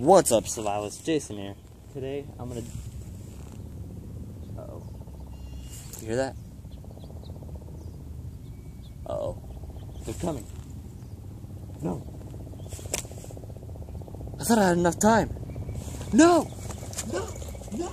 What's up, survivors? Jason here. Today I'm gonna. Uh-oh. You hear that? Uh-oh. They're coming. No. I thought I had enough time. No! No! No!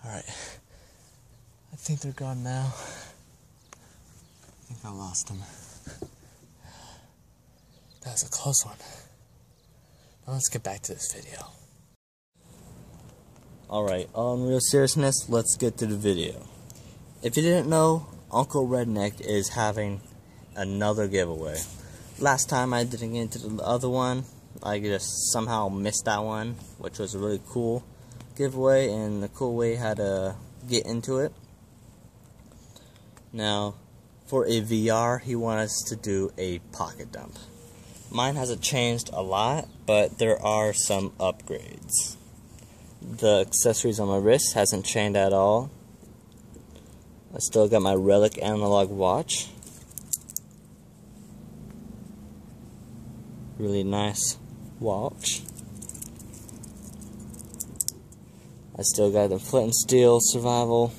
Alright, I think they're gone now. I think I lost them. That was a close one. Now let's get back to this video. Alright, on real seriousness, let's get to the video. If you didn't know, Uncle Redneck is having another giveaway. Last time I didn't get into the other one. I just somehow missed that one, which was a really cool giveaway and a cool way how to get into it. Now, for a VR, he wants us to do a pocket dump. Mine hasn't changed a lot, but there are some upgrades. The accessories on my wrist hasn't changed at all. I still got my Relic analog watch. Really nice watch. I still got the flint and steel survival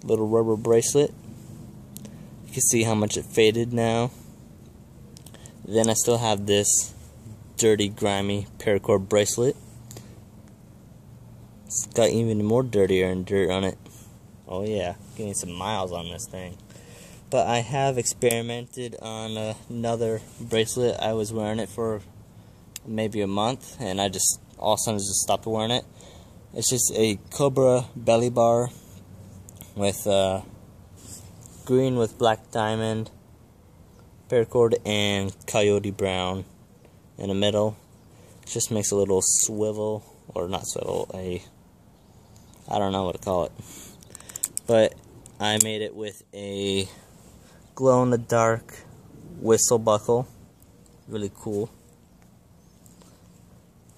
little rubber bracelet. You can see how much it faded now. Then I still have this dirty, grimy paracord bracelet. It's got even more dirtier and dirt on it. Oh yeah, getting some miles on this thing. But I have experimented on another bracelet. I was wearing it for maybe a month, and I just all of a sudden just stopped wearing it. It's just a Cobra belly bar with green with black diamond, paracord, and coyote brown in the middle. It just makes a little swivel, or not swivel, I don't know what to call it. But I made it with a glow-in-the-dark whistle buckle. Really cool.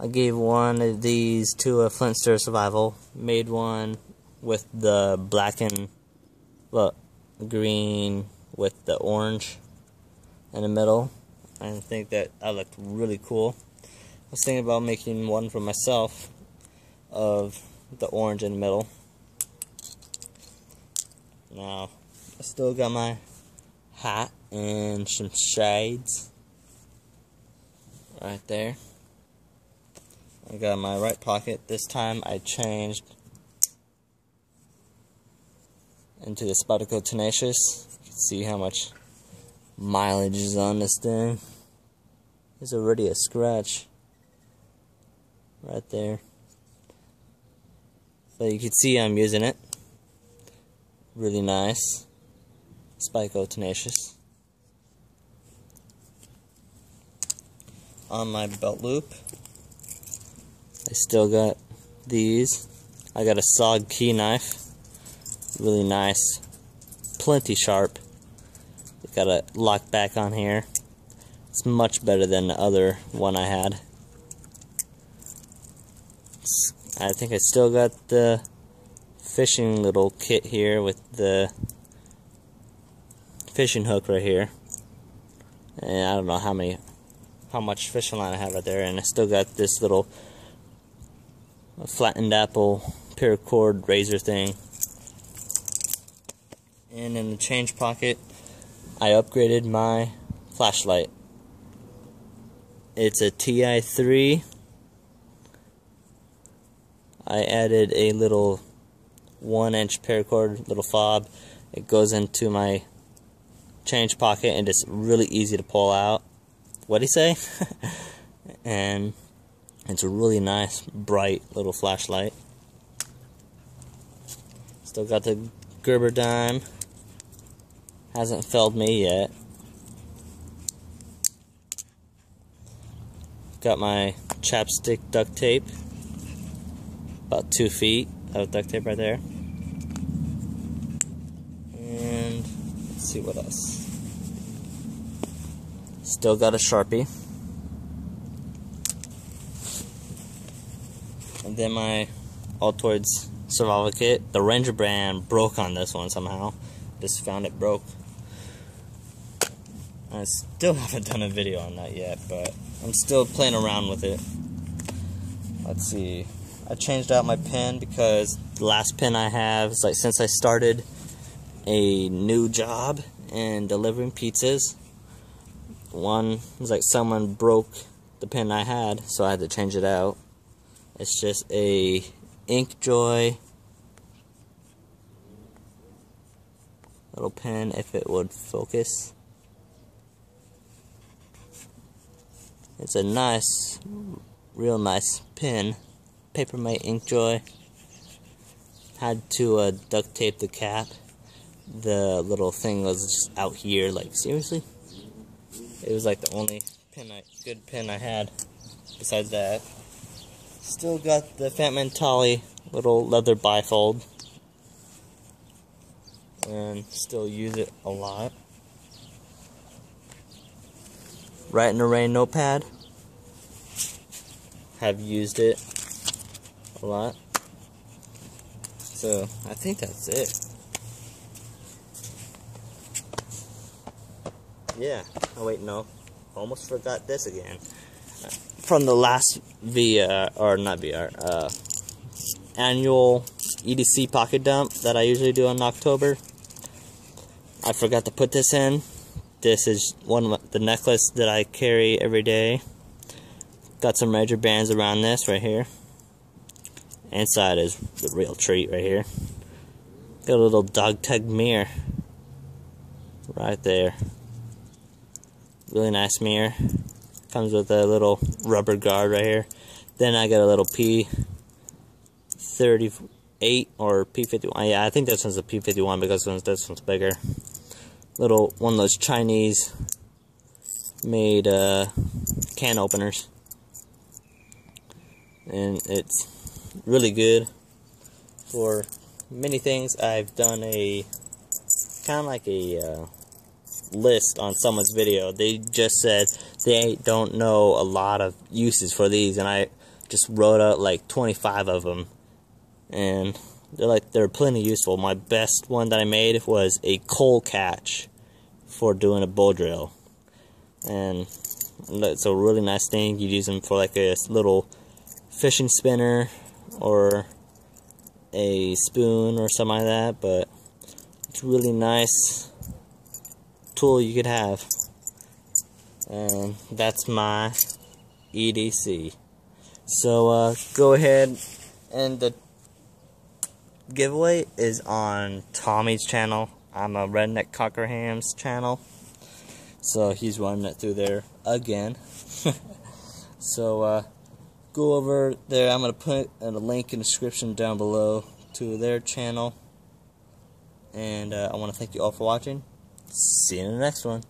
I gave one of these to a Flint Stir Survival. Made one with the black and green with the orange in the middle. I think that looked really cool. I was thinking about making one for myself of the orange in the middle. Now, I still got my hat and some shades right there. I got my right pocket. This time I changed into the Spottico Tenacious. You can see how much mileage is on this thing. There's already a scratch right there. So you can see I'm using it. Really nice. Spottico Tenacious. On my belt loop, I still got these. I got a SOG key knife. Really nice. Plenty sharp. Got a lock back on here. It's much better than the other one I had. I think I still got the fishing little kit here with the fishing hook right here. And I don't know how much fishing line I have right there. And I still got this little flattened apple paracord razor thing. And in the change pocket, I upgraded my flashlight. It's a TI3. I added a little 1-inch paracord, little fob. It goes into my change pocket and it's really easy to pull out. What'd he say? And it's a really nice, bright little flashlight. Still got the Gerber dime. Hasn't failed me yet. Got my chapstick duct tape. About 2 feet of duct tape right there. And let's see what else. Still got a Sharpie. And then my Altoids survival kit. The Ranger brand broke on this one somehow. Just found it broke. I still haven't done a video on that yet, but I'm still playing around with it. Let's see. I changed out my pen because the last pen I have is like since I started a new job and delivering pizzas. One was like someone broke the pen I had, so I had to change it out. It's just a Inkjoy little pen, if it would focus. It's a nice, real nice pen. Papermate Inkjoy. Had to duct tape the cap. The little thing was just out here. Like, seriously? It was like the only good pen I had. Besides that, still got the Fat Man Tolly little leather bifold, and still use it a lot. Write in the Rain notepad. Have used it a lot. So I think that's it. Yeah. Oh wait, no. Almost forgot this again. From the last annual EDC pocket dump that I usually do in October, I forgot to put this in. This is the necklace that I carry every day. Got some rubber bands around this right here. Inside is the real treat right here. Got a little dog tag mirror right there. Really nice mirror. Comes with a little rubber guard right here. Then I got a little P38 or P51. Yeah, I think this one's a P51 because this one's bigger. Little one of those Chinese made can openers. And it's really good for many things. I've done a kind of like a list on someone's video. They just said they don't know a lot of uses for these, and I just wrote out like 25 of them, and they're plenty useful. My best one that I made was a coal catch for doing a bow drill, and it's a really nice thing. You use them for like a little fishing spinner or a spoon or something like that, but it's really nice tool you could have. And that's my EDC. So go ahead, and the giveaway is on Tommy's channel. I'm a Redneck Cockerham's channel, so he's running it through there again. So go over there. I'm going to put a link in the description down below to their channel. And I want to thank you all for watching. See you in the next one.